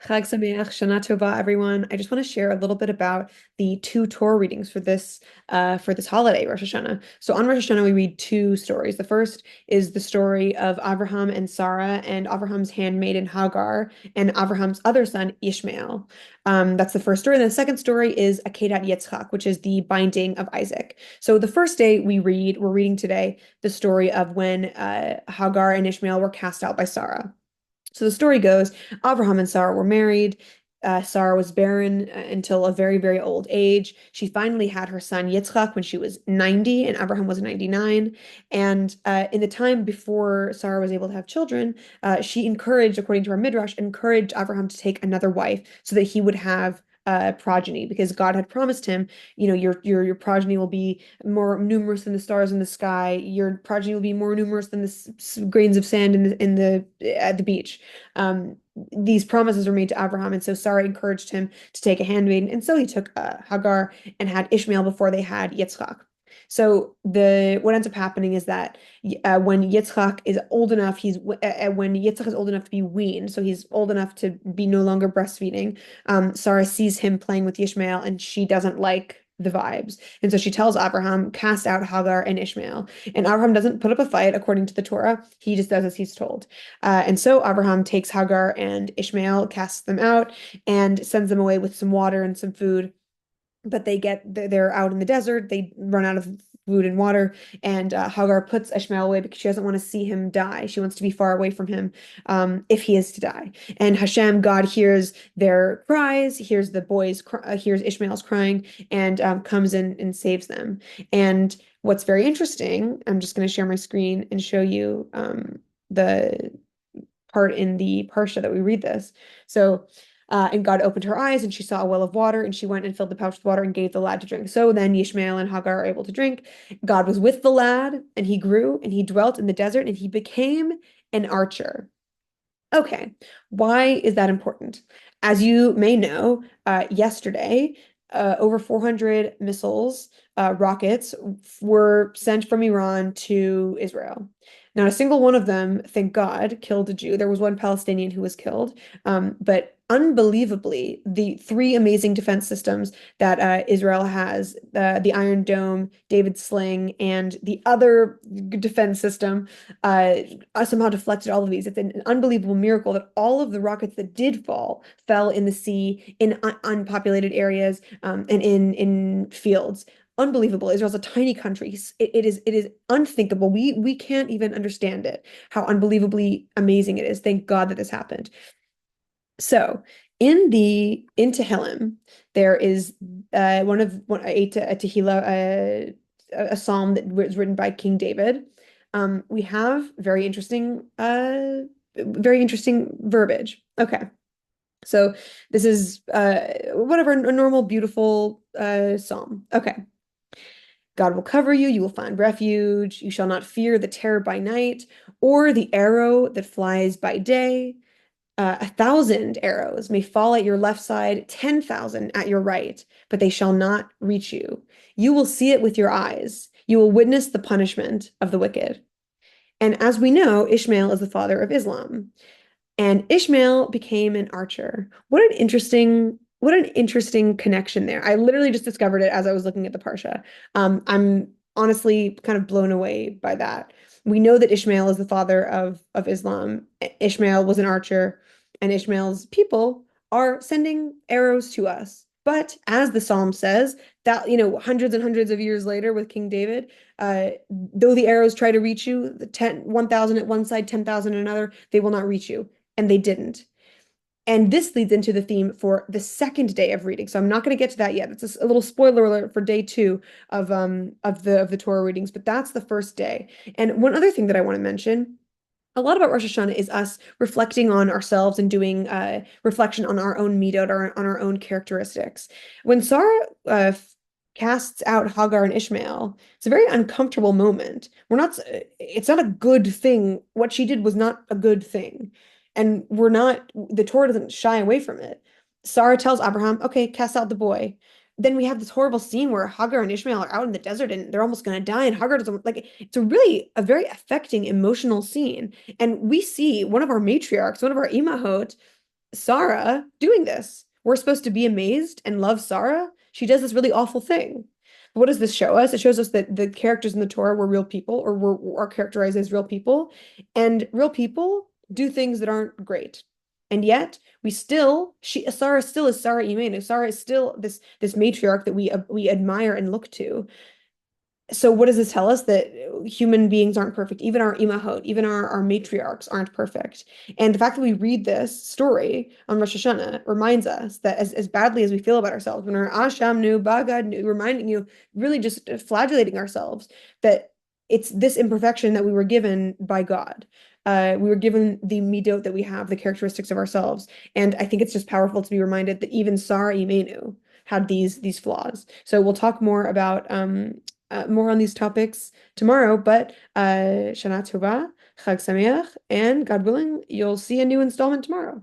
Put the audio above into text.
Chag Sameach, Shana Tova, everyone. I just want to share a little bit about the two Torah readings for this holiday, Rosh Hashanah. So on Rosh Hashanah, we read two stories. The first is the story of Avraham and Sarah and Avraham's handmaiden Hagar and Avraham's other son Ishmael. That's the first story. And the second story is Akedat Yitzchak, which is the binding of Isaac. So the first day we're reading today the story of when Hagar and Ishmael were cast out by Sarah. So the story goes, Abraham and Sarah were married. Sarah was barren until a very, very old age. She finally had her son Yitzchak when she was 90, and Abraham was 99. And in the time before Sarah was able to have children, she encouraged, according to our Midrash, encouraged Abraham to take another wife so that he would have progeny, because God had promised him, your progeny will be more numerous than the stars in the sky. Your progeny will be more numerous than the grains of sand in the at the beach. These promises were made to Abraham, and so Sarah encouraged him to take a handmaiden, and so he took Hagar and had Ishmael before they had Yitzchak. So the what ends up happening is that when Yitzchak is old enough, when Yitzchak is old enough to be weaned, so he's old enough to be no longer breastfeeding. Sarah sees him playing with Ishmael, and she doesn't like the vibes, and so she tells Abraham, "Cast out Hagar and Ishmael." And Abraham doesn't put up a fight according to the Torah; he just does as he's told. And so Abraham takes Hagar and Ishmael, casts them out, and sends them away with some water and some food. But they're out in the desert. They run out of food and water, and Hagar puts Ishmael away because she doesn't want to see him die. She wants to be far away from him, if he is to die. And Hashem, God, hears their cries, hears Ishmael's crying, and comes in and saves them. And what's very interesting, I'm just going to share my screen and show you the part in the parsha that we read this. So, and God opened her eyes, and she saw a well of water, and she went and filled the pouch with water and gave the lad to drink. So then Ishmael and Hagar are able to drink. God was with the lad, and he grew, and he dwelt in the desert, and he became an archer. Okay, why is that important? As you may know, yesterday, over 400 missiles, rockets, were sent from Iran to Israel. Not a single one of them, thank God, killed a Jew. There was one Palestinian who was killed. But unbelievably, the three amazing defense systems that Israel has, the Iron Dome, David's Sling, and the other defense system, somehow deflected all of these. It's an unbelievable miracle that all of the rockets that did fall fell in the sea, in unpopulated areas, and in fields. Unbelievable. Israel's a tiny country. It is unthinkable. We can't even understand it, how unbelievably amazing it is. Thank God that this happened. So in Tehillim, there is a Tehillah, a psalm that was written by King David. We have very interesting verbiage. Okay. So this is whatever, a normal, beautiful psalm. Okay. God will cover you, you will find refuge, you shall not fear the terror by night, or the arrow that flies by day. 1,000 arrows may fall at your left side, 10,000 at your right, but they shall not reach you. You will see it with your eyes. You will witness the punishment of the wicked. And as we know, Ishmael is the father of Islam. And Ishmael became an archer. What an interesting connection there. I literally just discovered it as I was looking at the Parsha. I'm honestly kind of blown away by that. We know that Ishmael is the father of Islam. Ishmael was an archer, and Ishmael's people are sending arrows to us. But as the Psalm says, that hundreds and hundreds of years later with King David, though the arrows try to reach you, 1,000 at one side, 10,000 at another, they will not reach you. And they didn't. And this leads into the theme for the second day of reading. So I'm not going to get to that yet. It's a little spoiler alert for day two of the Torah readings, but that's the first day. And one other thing that I want to mention, a lot about Rosh Hashanah is us reflecting on ourselves and doing reflection on our own midot, on our own characteristics. When Sarah casts out Hagar and Ishmael, it's a very uncomfortable moment. It's not a good thing. What she did was not a good thing. And the Torah doesn't shy away from it. Sarah tells Abraham, okay, cast out the boy. Then we have this horrible scene where Hagar and Ishmael are out in the desert and they're almost going to die. And Hagar doesn't like it's a very affecting emotional scene. And we see one of our matriarchs, one of our imahot, Sarah doing this. We're supposed to be amazed and love Sarah. She does this really awful thing. What does this show us? It shows us that the characters in the Torah were real people or are characterized as real people. And real people do things that aren't great. And yet Sarah still is Sarah Imenu. Sarah is still this matriarch that we admire and look to. So what does this tell us? That human beings aren't perfect. Even our imahot, even our matriarchs aren't perfect. And the fact that we read this story on Rosh Hashanah reminds us that as badly as we feel about ourselves, when we're Ashamnu, Bagadnu, reminding you, really just flagellating ourselves, that it's this imperfection that we were given by God. We were given the midot that we have, the characteristics of ourselves. And I think it's just powerful to be reminded that even Sarah Imenu had these flaws. So we'll talk more on these topics tomorrow, but Shana Tova, Chag Sameach, and God willing, you'll see a new installment tomorrow.